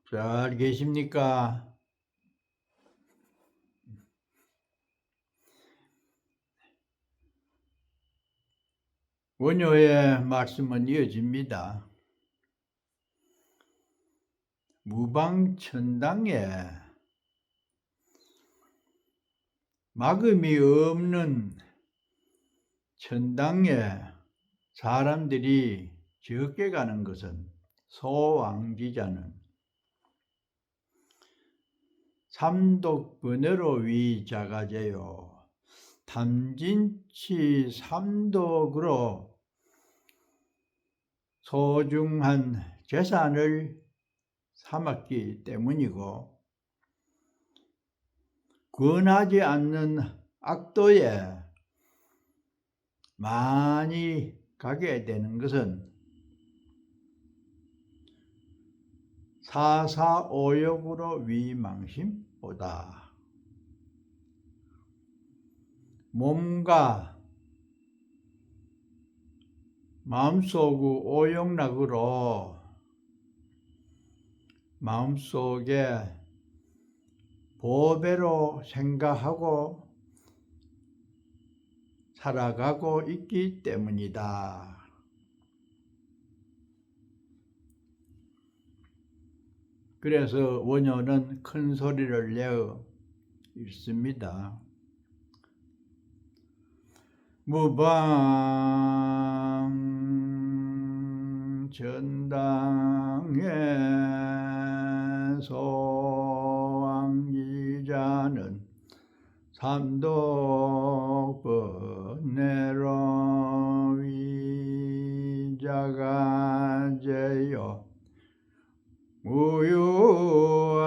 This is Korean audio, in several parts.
잘 계십니까? 원효의 말씀은 이어집니다. 무방천당에 막음이 없는 천당에 사람들이 적게 가는 것은 소왕지자는 삼독번외로 위자가제요. 탐진치 삼독으로 소중한 재산을 삼았기 때문이고, 권하지 않는 악도에 많이 가게 되는 것은 사사오욕으로 위망심보다 몸과 마음속의 오욕락으로 마음속에 보배로 생각하고 살아가고 있기 때문이다. 그래서 원효는 큰 소리를 내어 읽습니다. 무방 천당에 소왕지자는 삼독번외로 위자가제요. 무유와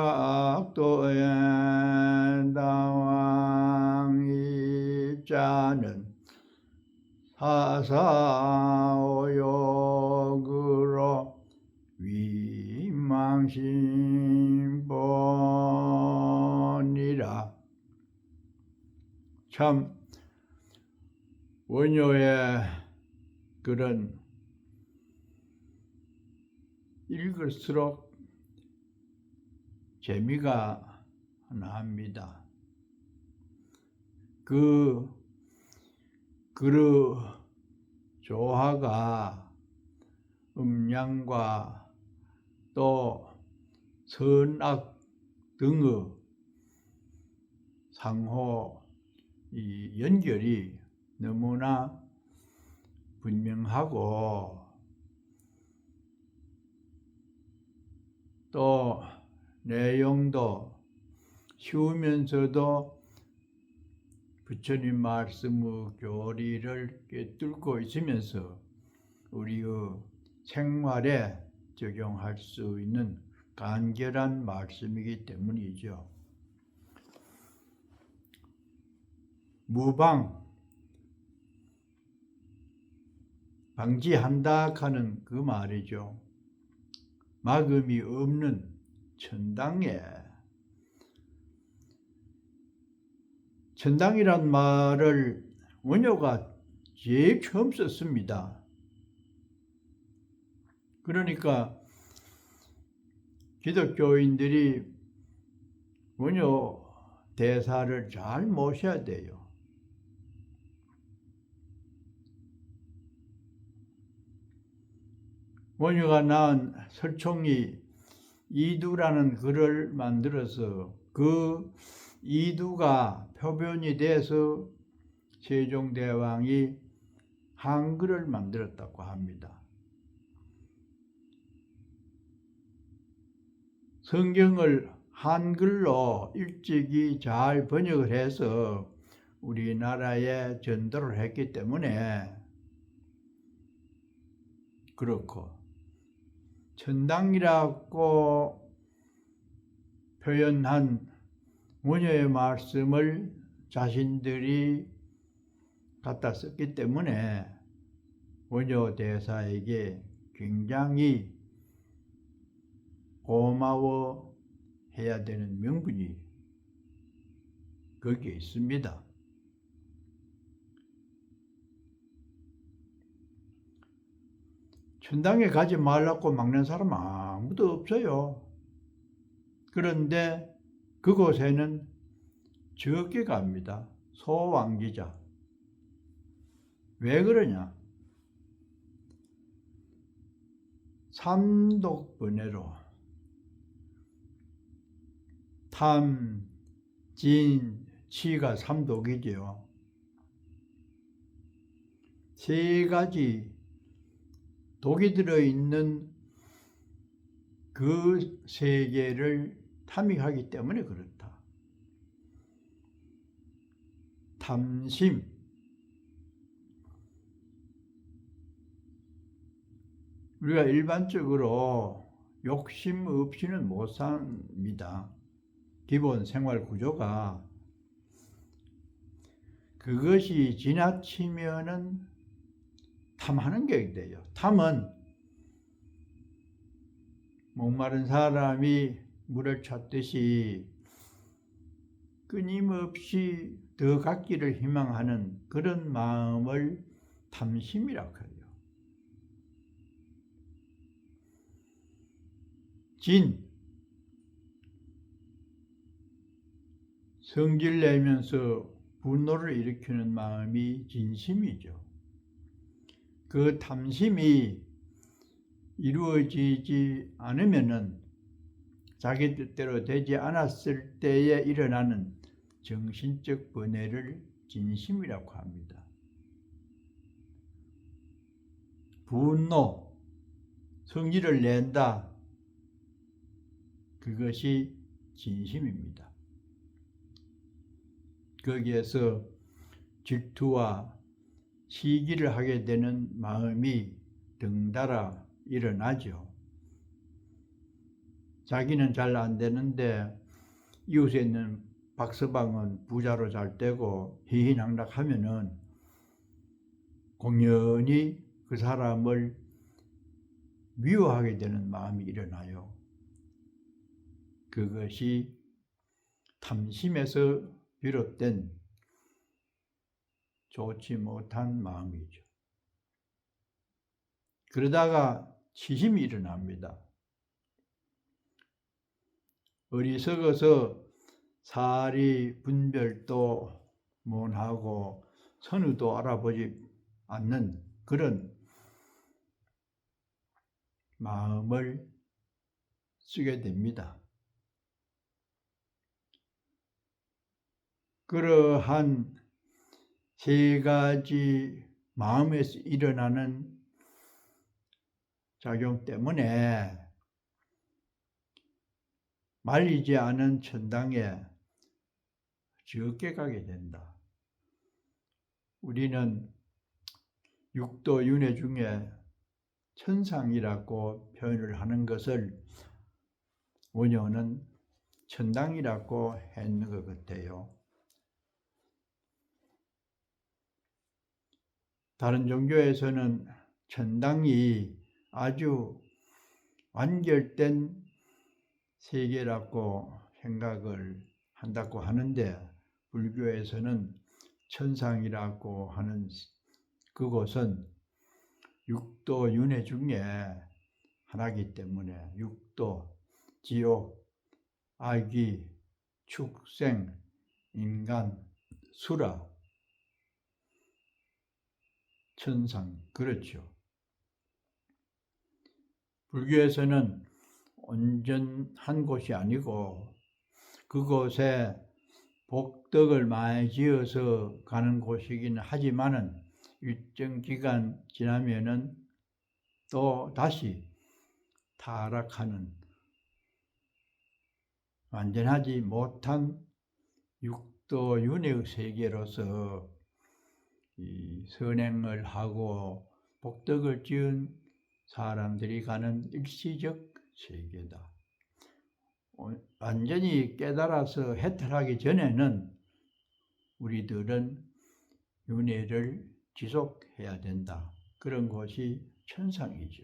악도의 다왕입자는 사사오욕으로 위망심보니라. 참 원효의 글은 읽을수록 재미가 납니다. 그 조화가 음양과 또 선악 등의 상호 이 연결이 너무나 분명하고, 또 내용도 쉬우면서도 부처님 말씀의 교리를 꿰뚫고 있으면서 우리의 생활에 적용할 수 있는 간결한 말씀이기 때문이죠. 무방, 방지한다 하는 그 말이죠. 막음이 없는 천당에, 천당이란 말을 원효가 제일 처음 썼습니다. 그러니까 기독교인들이 원효 대사를 잘 모셔야 돼요. 원효가 낳은 설총이 이두라는 글을 만들어서 그 이두가 표본이 돼서 세종대왕이 한글을 만들었다고 합니다. 성경을 한글로 일찍이 잘 번역을 해서 우리나라에 전도를 했기 때문에 그렇고, 천당이라고 표현한 원효의 말씀을 자신들이 갖다 썼기 때문에 원효 대사에게 굉장히 고마워해야 되는 명분이 거기에 있습니다. 천당에 가지 말라고 막는 사람 아무도 없어요. 그런데 그곳에는 적게 갑니다. 소왕기자. 왜 그러냐? 삼독번뇌로 탐, 진, 치가 삼독이지요. 세 가지 독이 들어있는 그 세계를 탐닉하기 때문에 그렇다. 탐심, 우리가 일반적으로 욕심 없이는 못 삽니다. 기본 생활 구조가. 그것이 지나치면은 탐하는 게 돼요. 탐은 목마른 사람이 물을 찾듯이 끊임없이 더 갖기를 희망하는 그런 마음을 탐심이라고 해요. 진, 성질 내면서 분노를 일으키는 마음이 진심이죠. 그 탐심이 이루어지지 않으면은 자기 뜻대로 되지 않았을 때에 일어나는 정신적 번뇌를 진심이라고 합니다. 분노, 성질을 낸다. 그것이 진심입니다. 거기에서 질투와 시기를 하게 되는 마음이 덩달아 일어나죠. 자기는 잘 안 되는데 이웃에 있는 박서방은 부자로 잘 되고 희희낙낙하면은 공연히 그 사람을 미워하게 되는 마음이 일어나요. 그것이 탐심에서 비롯된 좋지 못한 마음이죠. 그러다가 치심이 일어납니다. 어리석어서 사리 분별도 못하고 선의도 알아보지 않는 그런 마음을 쓰게 됩니다. 그러한 세 가지 마음에서 일어나는 작용 때문에 말리지 않은 천당에 적게 가게 된다. 우리는 육도 윤회 중에 천상이라고 표현을 하는 것을 원효는 천당이라고 했는 것 같아요. 다른 종교에서는 천당이 아주 완결된 세계라고 생각을 한다고 하는데, 불교에서는 천상이라고 하는 그곳은 육도 윤회 중에 하나이기 때문에 육도, 지옥, 아기, 축생, 인간, 수라, 천상, 그렇죠. 불교에서는 온전한 곳이 아니고 그곳에 복덕을 많이 지어서 가는 곳이긴 하지만은 일정 기간 지나면은 또 다시 타락하는 완전하지 못한 육도 윤회의 세계로서 이 선행을 하고 복덕을 지은 사람들이 가는 일시적 세계다. 완전히 깨달아서 해탈하기 전에는 우리들은 윤회를 지속해야 된다. 그런 곳이 천상이죠.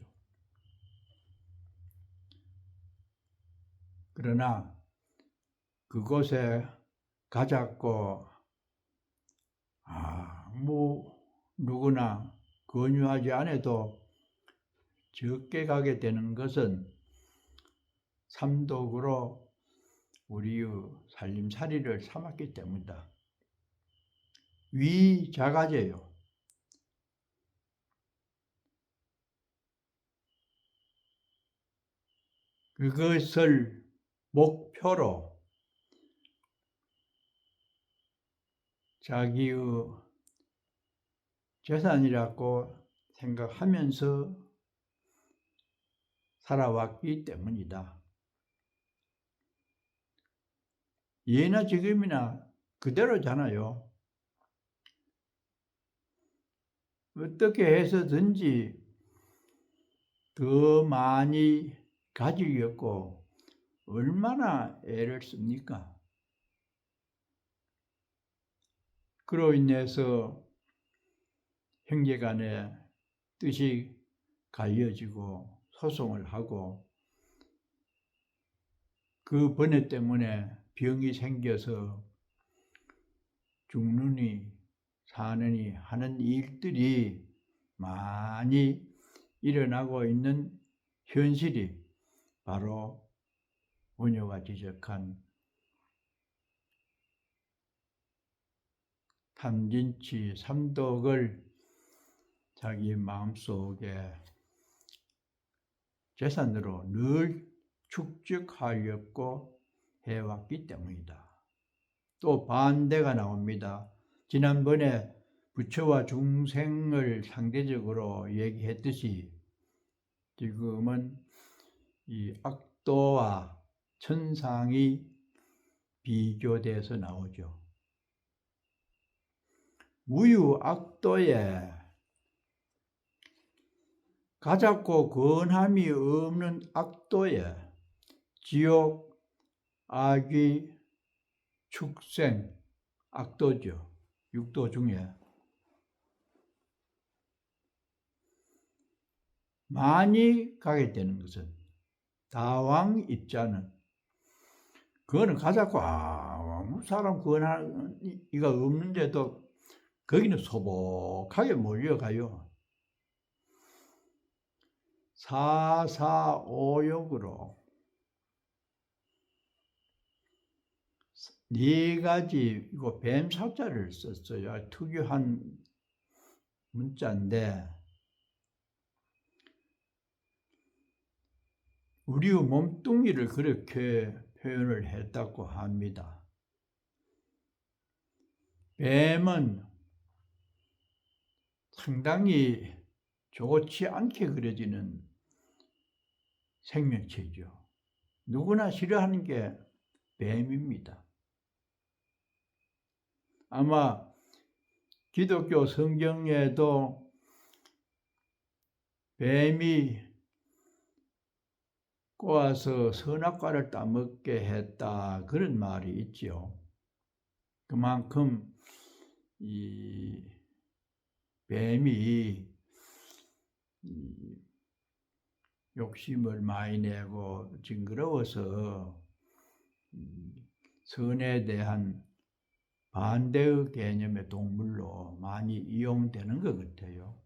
그러나 그곳에 가자고 누구나 권유하지 않아도 적게 가게 되는 것은 삼독으로 우리의 살림살이를 삼았기 때문이다. 위자가제요. 그것을 목표로 자기의 재산이라고 생각하면서 살아왔기 때문이다. 예나 지금이나 그대로잖아요. 어떻게 해서든지 더 많이 가지려고 얼마나 애를 씁니까? 그로 인해서 형제간에 뜻이 갈려지고 소송을 하고 그 번뇌 때문에 병이 생겨서 죽느니 사느니 하는 일들이 많이 일어나고 있는 현실이 바로 원효가 지적한 탐진치 삼독을 자기 마음속에 재산으로 늘 축적하려고 해왔기 때문이다. 또 반대가 나옵니다. 지난번에 부처와 중생을 상대적으로 얘기했듯이 지금은 이 악도와 천상이 비교돼서 나오죠. 무유악도에 가잡고 권함이 없는 악도에 지옥, 악귀, 축생, 악도죠. 육도 중에 많이 가게 되는 것은 다왕 입자는 그거는 가잡고 아무 사람 권한 이가 없는데도 거기는 소복하게 몰려가요. 사사오욕으로 네 가지 이거 뱀사자를 썼어요. 특유한 문자인데 우리의 몸뚱이를 그렇게 표현을 했다고 합니다. 뱀은 상당히 좋지 않게 그려지는 생명체죠. 누구나 싫어하는 게 뱀입니다. 아마 기독교 성경에도 뱀이 꼬아서 선악과를 따먹게 했다 그런 말이 있죠. 그만큼 이 뱀이 욕심을 많이 내고 징그러워서 선에 대한 반대의 개념의 동물로 많이 이용되는 것 같아요.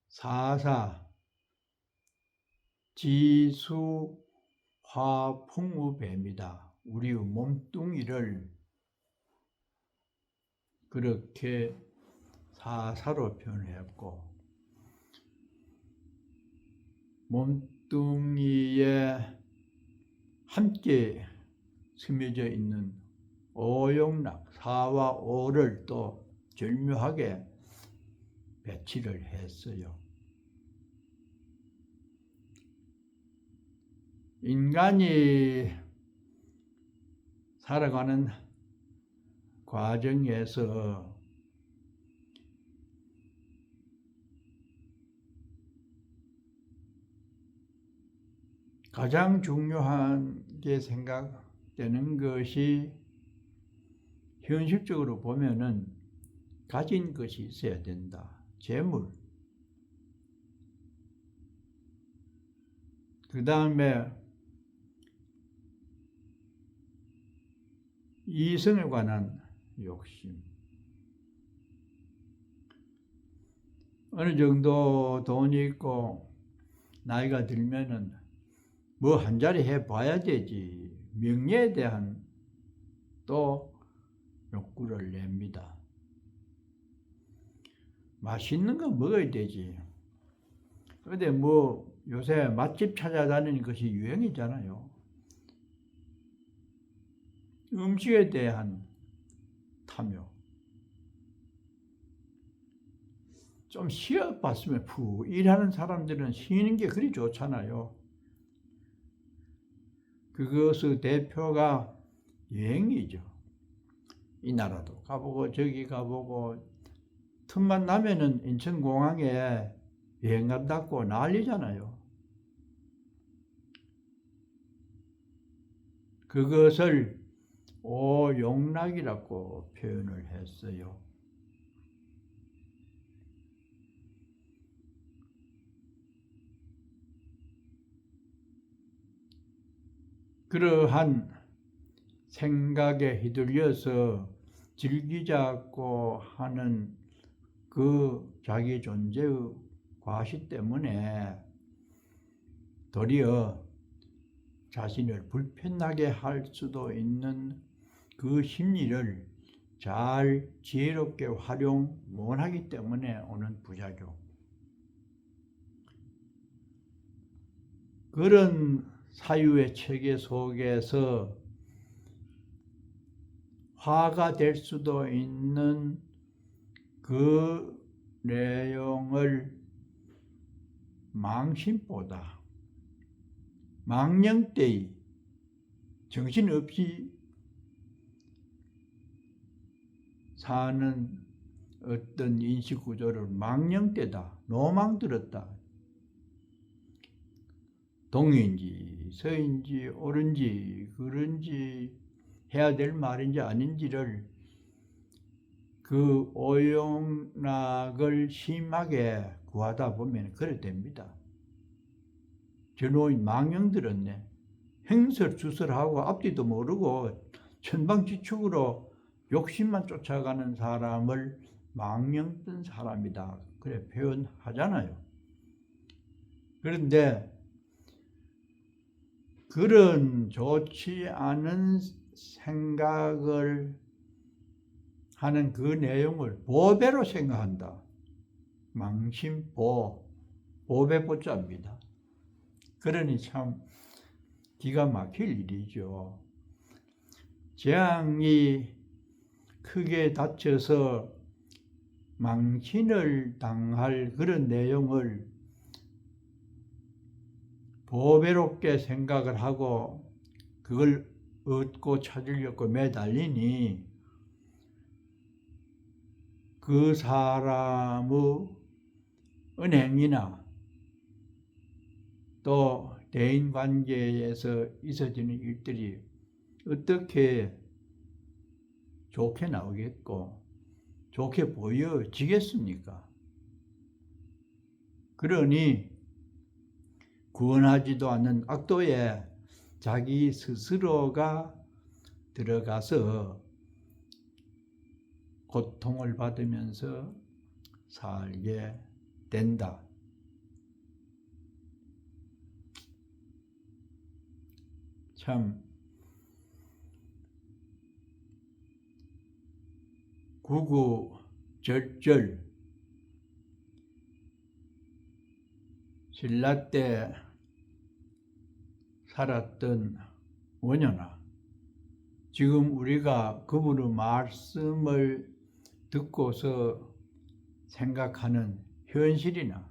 사사, 지수, 화, 풍우뱀이다. 우리의 몸뚱이를 그렇게 사사로 표현했고 몸뚱이에 함께 스며져 있는 오용락, 사와 오를 또 절묘하게 배치를 했어요. 인간이 살아가는 과정에서 가장 중요한 게 생각되는 것이 현실적으로 보면은 가진 것이 있어야 된다. 재물. 그 다음에 이성에 관한 욕심. 어느 정도 돈이 있고 나이가 들면은 뭐 한 자리 해봐야 되지. 명예에 대한 또 욕구를 냅니다. 맛있는 거 먹어야 되지. 근데 뭐 요새 맛집 찾아다니는 것이 유행이잖아요. 음식에 대한 탐욕. 좀 쉬어봤으면 푹 일하는 사람들은 쉬는 게 그리 좋잖아요. 그것의 대표가 여행이죠. 이 나라도 가보고 저기 가보고 틈만 나면은 인천공항에 여행 간다고 난리잖아요. 그것을 오용락이라고 표현을 했어요. 그러한 생각에 휘둘려서 즐기자고 하는 그 자기 존재의 과시 때문에 도리어 자신을 불편하게 할 수도 있는 그 심리를 잘 지혜롭게 활용 못하기 때문에 오는 부작용. 그런 사유의 체계 속에서 화가 될 수도 있는 그 내용을 망신보다 망령되이 정신없이 사는 어떤 인식구조를 망령되다, 노망들었다. 동인지 서인지 옳은지 그른지 해야 될 말인지 아닌지를 그 오용락을 심하게 구하다 보면 그래 됩니다. 저 노인 망령들었네. 행설주설하고 앞뒤도 모르고 천방지축으로 욕심만 쫓아가는 사람을 망령된 사람이다. 그래 표현하잖아요. 그런데 그런 좋지 않은 생각을 하는 그 내용을 보배로 생각한다. 망신보, 보배보자입니다. 그러니 참 기가 막힐 일이죠. 재앙이 크게 다쳐서 망신을 당할 그런 내용을 보배롭게 생각을 하고 그걸 얻고 찾으려고 매달리니 그 사람의 은행이나 또 대인관계에서 있어지는 일들이 어떻게 좋게 나오겠고 좋게 보여지겠습니까? 그러니 구원하지도 않는 악도에 자기 스스로가 들어가서 고통을 받으면서 살게 된다. 참 구구절절 신라 때 살았던 원효나 지금 우리가 그분의 말씀을 듣고서 생각하는 현실이나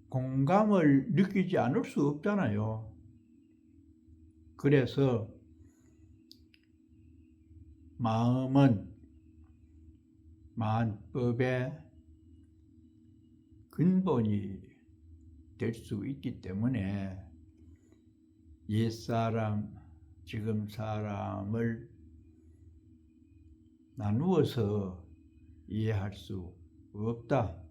공감을 느끼지 않을 수 없잖아요. 그래서 마음은 만법의 근본이 될 수 있기 때문에 옛사람, 지금 사람을 나누어서 이해할 수 없다.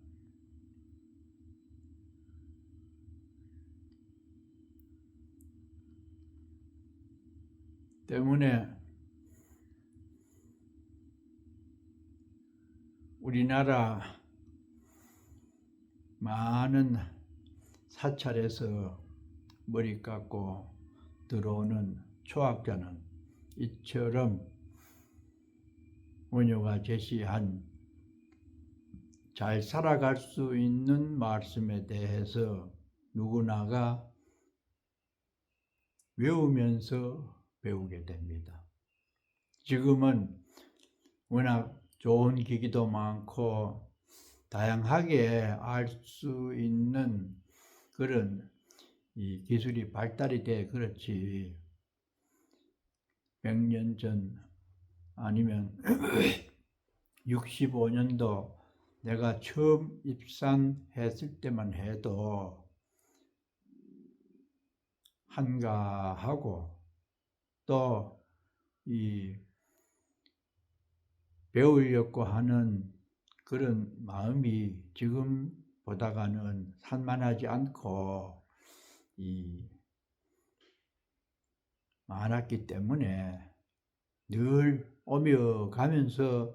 때문에 우리나라 많은 사찰에서 머리 깎고 들어오는 초학자는 이처럼 원효가 제시한 잘 살아갈 수 있는 말씀에 대해서 누구나가 외우면서 배우게 됩니다. 지금은 워낙 좋은 기기도 많고 다양하게 알 수 있는 그런 이 기술이 발달이 돼 그렇지 100년 전 아니면 65년도 내가 처음 입산했을 때만 해도 한가하고 또 이 배우려고 하는 그런 마음이 지금보다는 산만하지 않고 많았기 때문에 늘 오며 가면서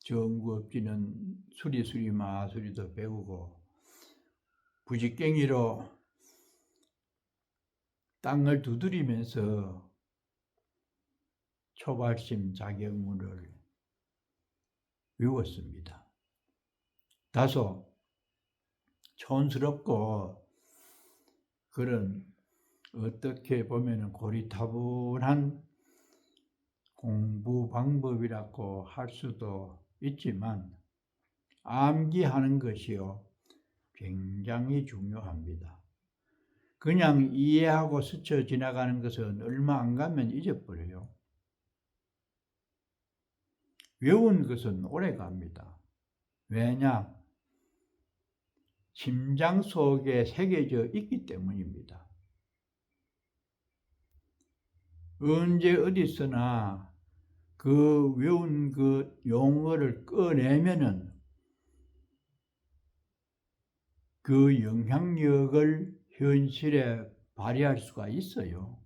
정구업지는 수리수리 마수리도 배우고 부지깽이로 땅을 두드리면서 초발심 자격문을 외웠습니다. 다소 촌스럽고 그런 어떻게 보면 고리타분한 공부 방법이라고 할 수도 있지만 암기하는 것이요 굉장히 중요합니다. 그냥 이해하고 스쳐 지나가는 것은 얼마 안 가면 잊어버려요. 외운 것은 오래 갑니다. 왜냐? 심장 속에 새겨져 있기 때문입니다. 언제 어디서나 그 외운 그 용어를 꺼내면은 그 영향력을 현실에 발휘할 수가 있어요.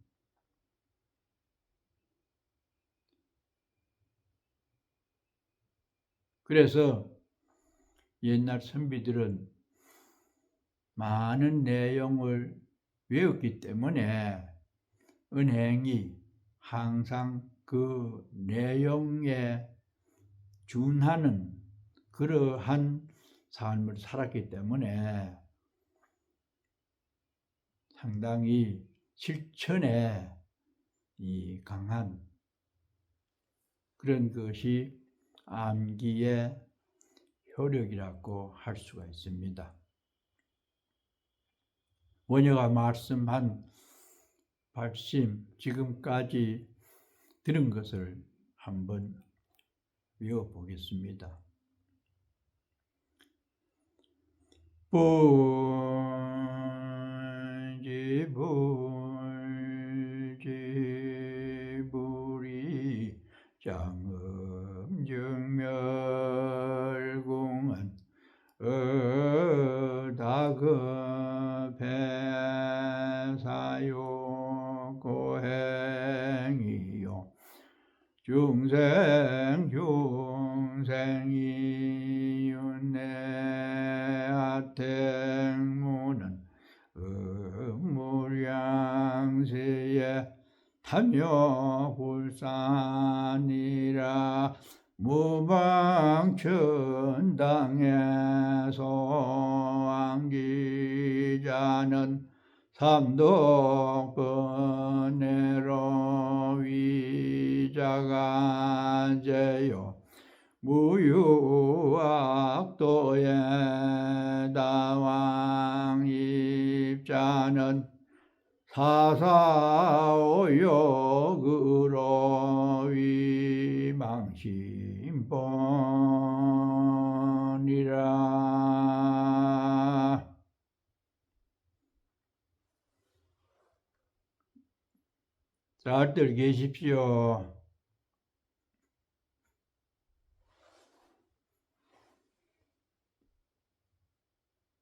그래서 옛날 선비들은 많은 내용을 외웠기 때문에 은행이 항상 그 내용에 준하는 그러한 삶을 살았기 때문에 상당히 실천에 강한 그런 것이 암기의 효력이라고 할 수가 있습니다. 원효가 말씀한 발심, 지금까지 들은 것을 한번 외워보겠습니다. 불지불지불이 장음정멸공은 어다급배사요 고행이요 중생중생이윤내하택무는 무량세에 탐욕불산이라 무방천당에서 안기자는 삼독번뇌로 위자간제요 무유악도에 다왕입자는 사사오욕으로 위망심본이라. 잘들 계십시오.